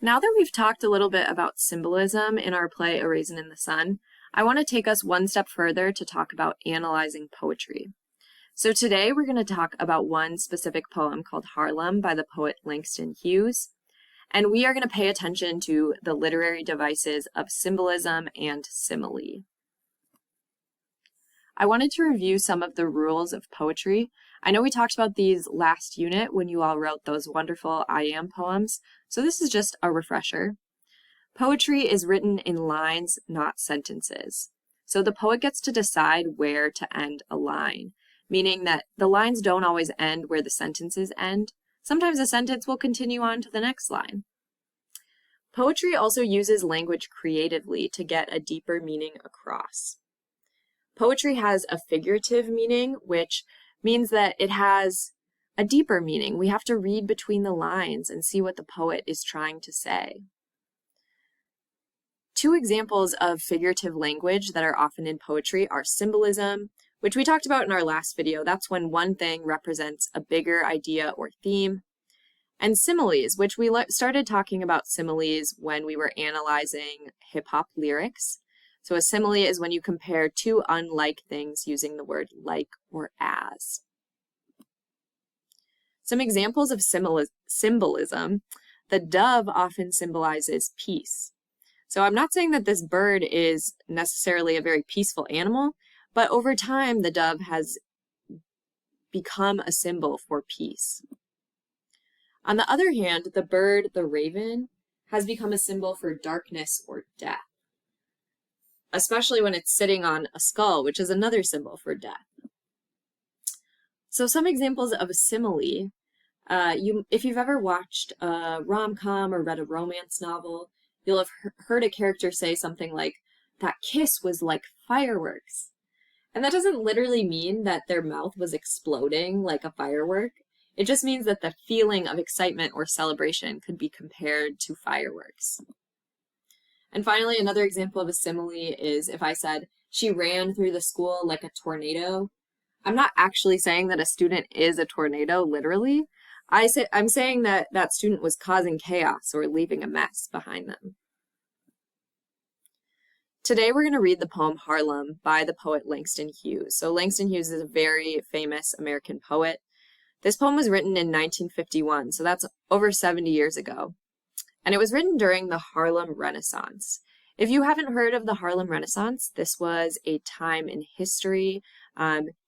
Now that we've talked a little bit about symbolism in our play A Raisin in the Sun, I want to take us one step further to talk about analyzing poetry. So today we're going to talk about one specific poem called Harlem by the poet Langston Hughes, and we are going to pay attention to the literary devices of symbolism and simile. I wanted to review some of the rules of poetry. I know we talked about these last unit when you all wrote those wonderful I Am poems, so this is just a refresher. Poetry is written in lines, not sentences. So the poet gets to decide where to end a line, meaning that the lines don't always end where the sentences end. Sometimes a sentence will continue on to the next line. Poetry also uses language creatively to get a deeper meaning across. Poetry has a figurative meaning, which means that it has a deeper meaning. We have to read between the lines and see what the poet is trying to say. Two examples of figurative language that are often in poetry are symbolism, which we talked about in our last video. That's when one thing represents a bigger idea or theme. And similes, which we started talking about similes when we were analyzing hip-hop lyrics. So a simile is when you compare two unlike things using the word like or as. Some examples of symbolism. The dove often symbolizes peace. So I'm not saying that this bird is necessarily a very peaceful animal, but over time the dove has become a symbol for peace. On the other hand, the bird, the raven, has become a symbol for darkness or death, especially when it's sitting on a skull, which is another symbol for death. So some examples of a simile, if you've ever watched a rom-com or read a romance novel, you'll have heard a character say something like, "That kiss was like fireworks." And that doesn't literally mean that their mouth was exploding like a firework. It just means that the feeling of excitement or celebration could be compared to fireworks. And finally, another example of a simile is if I said, "She ran through the school like a tornado." I'm not actually saying that a student is a tornado, literally. I'm saying that that student was causing chaos or leaving a mess behind them. Today we're going to read the poem Harlem by the poet Langston Hughes. So Langston Hughes is a very famous American poet. This poem was written in 1951, so that's over 70 years ago. And it was written during the Harlem Renaissance. If you haven't heard of the Harlem Renaissance, this was a time in history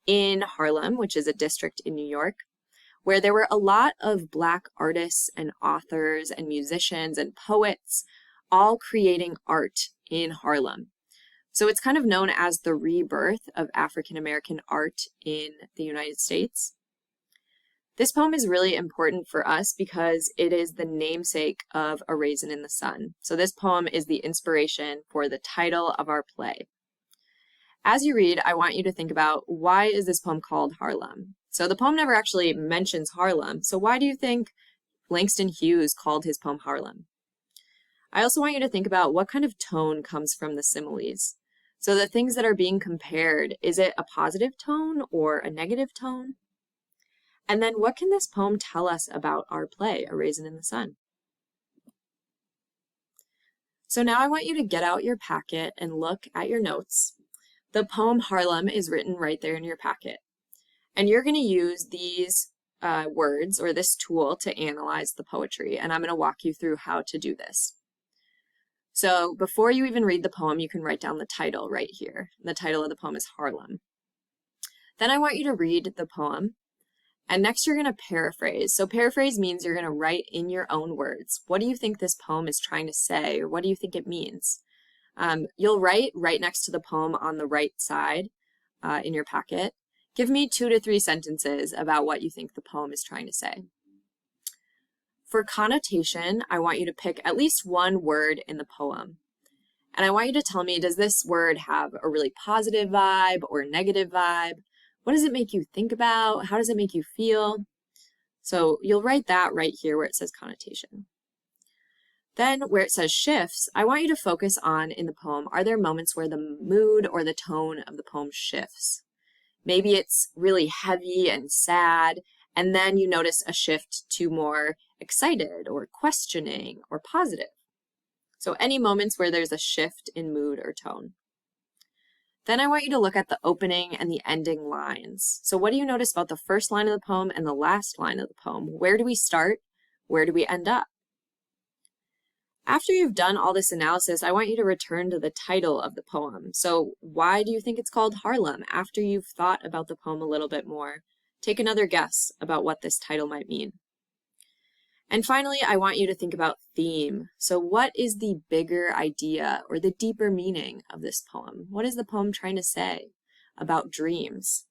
in Harlem, which is a district in New York, where there were a lot of Black artists and authors and musicians and poets all creating art in Harlem. So it's kind of known as the rebirth of African American art in the United States. This poem is really important for us because it is the namesake of A Raisin in the Sun. So this poem is the inspiration for the title of our play. As you read, I want you to think about, why is this poem called Harlem? So the poem never actually mentions Harlem, so why do you think Langston Hughes called his poem Harlem? I also want you to think about what kind of tone comes from the similes. So the things that are being compared, is it a positive tone or a negative tone? And then what can this poem tell us about our play, A Raisin in the Sun? So now I want you to get out your packet and look at your notes. The poem Harlem is written right there in your packet. And you're going to use these words or this tool to analyze the poetry, and I'm going to walk you through how to do this. So before you even read the poem, you can write down the title right here. The title of the poem is Harlem. Then I want you to read the poem. And next you're going to paraphrase. So paraphrase means you're going to write in your own words. What do you think this poem is trying to say, or what do you think it means? You'll write right next to the poem on the right side in your packet. Give me 2 to 3 sentences about what you think the poem is trying to say. For connotation, I want you to pick at least one word in the poem. And I want you to tell me, does this word have a really positive vibe or negative vibe? What does it make you think about? How does it make you feel? So you'll write that right here where it says connotation. Then where it says shifts, I want you to focus on in the poem, are there moments where the mood or the tone of the poem shifts? Maybe it's really heavy and sad, and then you notice a shift to more excited or questioning or positive. So any moments where there's a shift in mood or tone. Then I want you to look at the opening and the ending lines. So what do you notice about the first line of the poem and the last line of the poem? Where do we start? Where do we end up? After you've done all this analysis, I want you to return to the title of the poem. So why do you think it's called Harlem? After you've thought about the poem a little bit more, take another guess about what this title might mean. And finally, I want you to think about theme. So what is the bigger idea or the deeper meaning of this poem? What is the poem trying to say about dreams?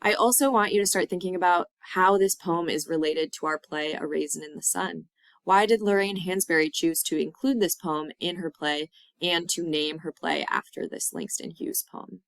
I also want you to start thinking about how this poem is related to our play, A Raisin in the Sun. Why did Lorraine Hansberry choose to include this poem in her play and to name her play after this Langston Hughes poem?